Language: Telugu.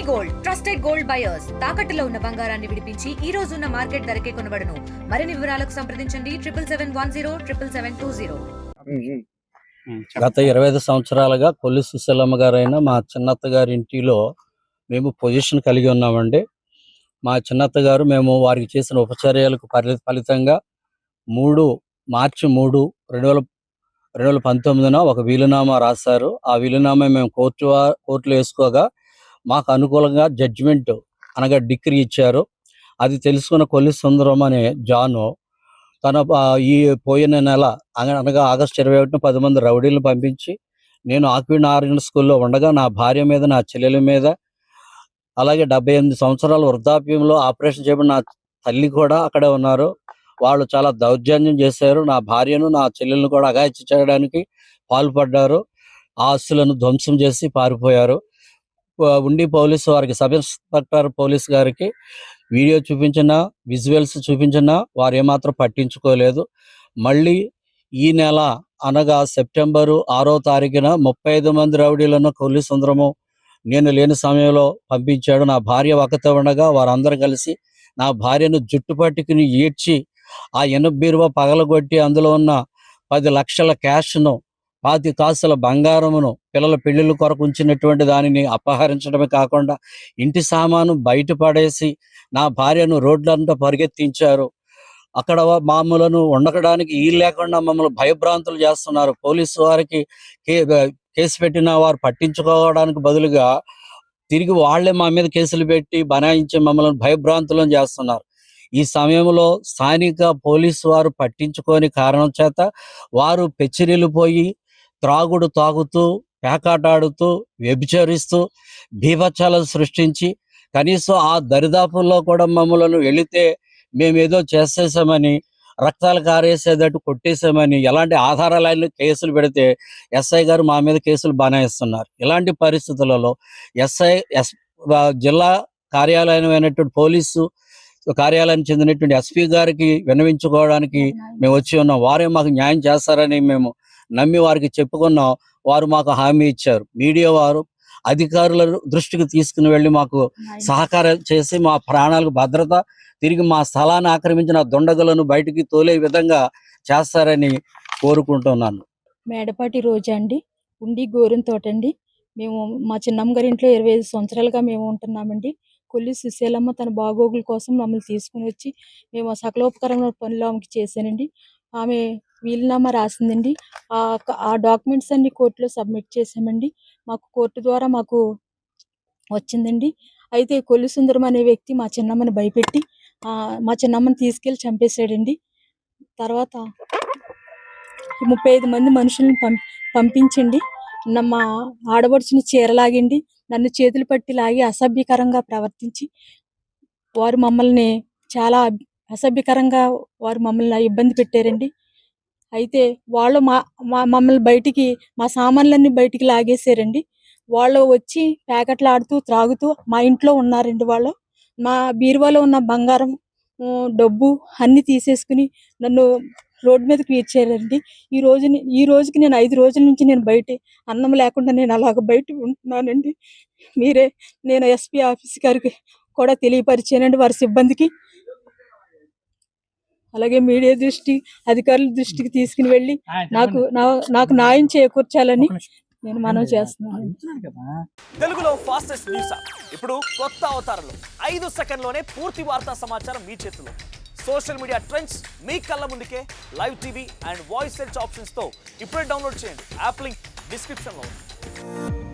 గోల్డ్ ట్రస్టెడ్ గోల్డ్ బయర్స్ తాకట్టులో ఉన్న బంగారాన్ని విడిపించి ఈ రోజు ఉన్న మార్కెట్ ధరకే కొనబడును. మరిన్ని వివరాలకు సంప్రదించండి 7710 గత 25 సంవత్సరాలుగా కొల్లి సుశీలమ్మ గారైన మా చిన్నత్త గారి ఇంటిలో మేము పొజిషన్ కలిగి ఉన్నామండి. మా చిన్నత్త గారు మేము వారికి చేసిన ఉపచర్యలకు ఫలితంగా మార్చి 3, 2019 ఒక వీలునామా రాశారు. ఆ వీలునామా మేము కోర్టులో వేసుకోగా మాకు అనుకూలంగా జడ్జిమెంట్ అనగా డిగ్రీ ఇచ్చారు. అది తెలుసుకున్న కొల్లి సుందరం అనే జాను తన ఈ పోయిన నెల అనగా ఆగస్టు 21న 10 మంది రౌడీలను పంపించి నేను ఆక్విన్ ఆర్యన్ స్కూల్లో ఉండగా నా భార్య మీద, నా చెల్లెల మీద, అలాగే 78 సంవత్సరాల వృద్ధాప్యంలో ఆపరేషన్ చేయబడిన నా తల్లి కూడా అక్కడే ఉన్నారు. వాళ్ళు చాలా దౌర్జన్యం చేశారు. నా భార్యను, నా చెల్లెలను కూడా అఘాయిత్యం చేయడానికి పాల్పడ్డారు. ఆస్తులను ధ్వంసం చేసి పారిపోయారు. ఉండి పోలీసు వారికి, సబ్ ఇన్స్పెక్టర్ పోలీస్ గారికి వీడియో చూపించినా, విజువల్స్ చూపించినా వారు ఏమాత్రం పట్టించుకోలేదు. మళ్ళీ ఈ నెల అనగా సెప్టెంబరు 6వ తారీఖున 35 మంది రౌడీలను కొల్లి సుందరము నేను లేని సమయంలో పంపించాడు. నా భార్య ఒకతే ఉండగా వారందరూ కలిసి నా భార్యను జుట్టు పట్టుకుని ఈడ్చి ఆ ఇనుప బీరువా పగలగొట్టి అందులో ఉన్న 10 లక్షల క్యాష్ను, 10 కాసుల బంగారమును, పిల్లల పెళ్లిళ్ళ కొరకు ఉంచినటువంటి దానిని అపహరించడమే కాకుండా ఇంటి సామాను బయట పడేసి నా భార్యను రోడ్లంతా పరిగెత్తించారు. అక్కడ మమ్మలను ఉండడానికి వీలు లేకుండా మమ్మల్ని భయభ్రాంతులు చేస్తున్నారు. పోలీసు వారికి కేసు పెట్టిన వారు పట్టించుకోవడానికి బదులుగా తిరిగి వాళ్లే మా మీద కేసులు పెట్టి బనాయించి మమ్మల్ని భయభ్రాంతులను చేస్తున్నారు. ఈ సమయంలో స్థానిక పోలీసు వారు పట్టించుకోని కారణం చేత వారు పెచ్చిరిల్లిపోయి త్రాగుడు తాగుతూ, పేకాటాడుతూ, వ్యభిచరిస్తూ, బీభత్సాలను సృష్టించి కనీసం ఆ దరిదాపుల్లో కూడా మమ్మలను వెళితే మేమేదో చేసేసామని, రక్తాలు కారేసేటట్టు కొట్టేసామని, ఎలాంటి ఆధారాలు కేసులు పెడితే ఎస్ఐ గారు మా మీద కేసులు బనాయిస్తున్నారు. ఇలాంటి పరిస్థితులలో జిల్లా కార్యాలయమైనటువంటి పోలీసు కార్యాలయానికి చెందినటువంటి ఎస్పీ గారికి విన్నవించుకోవడానికి మేము వచ్చి ఉన్నాం. వారే మాకు న్యాయం చేస్తారని మేము నమ్మి వారికి చెప్పుకున్నాం. వారు మాకు హామీ ఇచ్చారు. మీడియా వారు అధికారుల దృష్టికి తీసుకుని వెళ్ళి మాకు సహకారం చేసి మా ప్రాణాలకు భద్రత, తిరిగి మా స్థలాన్ని ఆక్రమించిన దుండగులను బయటికి తోలే విధంగా చేస్తారని కోరుకుంటున్నాను. మేడపాటి రోజా అండి, ఉండి గోరుని తోటండి. మేము మా చిన్నమ్మ గారి ఇంట్లో 25 సంవత్సరాలుగా మేము ఉంటున్నామండి. కొల్లి సుశీలమ్మ తన బాగోగుల కోసం మమ్మల్ని తీసుకుని వచ్చి మేము సకలోపకరమైన పనులు ఆమెకి చేశానండి. ఆమె వీలునామా రాసిందండి. ఆ డాక్యుమెంట్స్ అన్ని కోర్టులో సబ్మిట్ చేసామండి. మాకు కోర్టు ద్వారా మాకు వచ్చిందండి. అయితే కొల్లి సుందరం అనే వ్యక్తి మా చిన్నమ్మని భయపెట్టి మా చిన్నమ్మని తీసుకెళ్లి చంపేశాడండి. తర్వాత 35 మంది మనుషులను పంపించండి. మా ఆడబడుచుని చీరలాగిండి, నన్ను చేతులు పట్టి లాగి అసభ్యకరంగా ప్రవర్తించి వారు మమ్మల్ని చాలా అసభ్యకరంగా మమ్మల్ని ఇబ్బంది పెట్టారండి. అయితే వాళ్ళు మమ్మల్ని బయటికి, మా సామాన్లన్నీ బయటికి లాగేశారండి. వాళ్ళు వచ్చి ప్యాకెట్లు ఆడుతూ, త్రాగుతూ మా ఇంట్లో ఉన్నారండి. వాళ్ళు మా బీరువాలో ఉన్న బంగారం, డబ్బు అన్ని తీసేసుకుని నన్ను రోడ్డు మీదకి ఈడ్చారండి. ఈ రోజుకి నేను 5 రోజుల నుంచి నేను బయట అన్నం లేకుండా నేను అలాగ బయట ఉంటున్నానండి. నేను ఎస్పీ ఆఫీస్ గారికి కూడా తెలియపరిచానండి, వారి సిబ్బందికి. అలాగే మీడియా అధికారుల దృష్టికి తీసుకుని వెళ్ళి నాకు న్యాయం చేకూర్చాలని నేను మనవి చేస్తున్నాను. తెలుగులో ఫాస్టెస్ట్ న్యూస్ ఇప్పుడు కొత్త అవతారంలో 5 సెకండ్లోనే పూర్తి వార్తా సమాచారం మీ చేతిలో. సోషల్ మీడియా ట్రెండ్స్ మీ కళ్ళ ముందుకే live TV and voice search options తో ఇప్పుడే డౌన్లోడ్ చేయండి. యాప్ లింక్ డిస్క్రిప్షన్ లో ఉంది.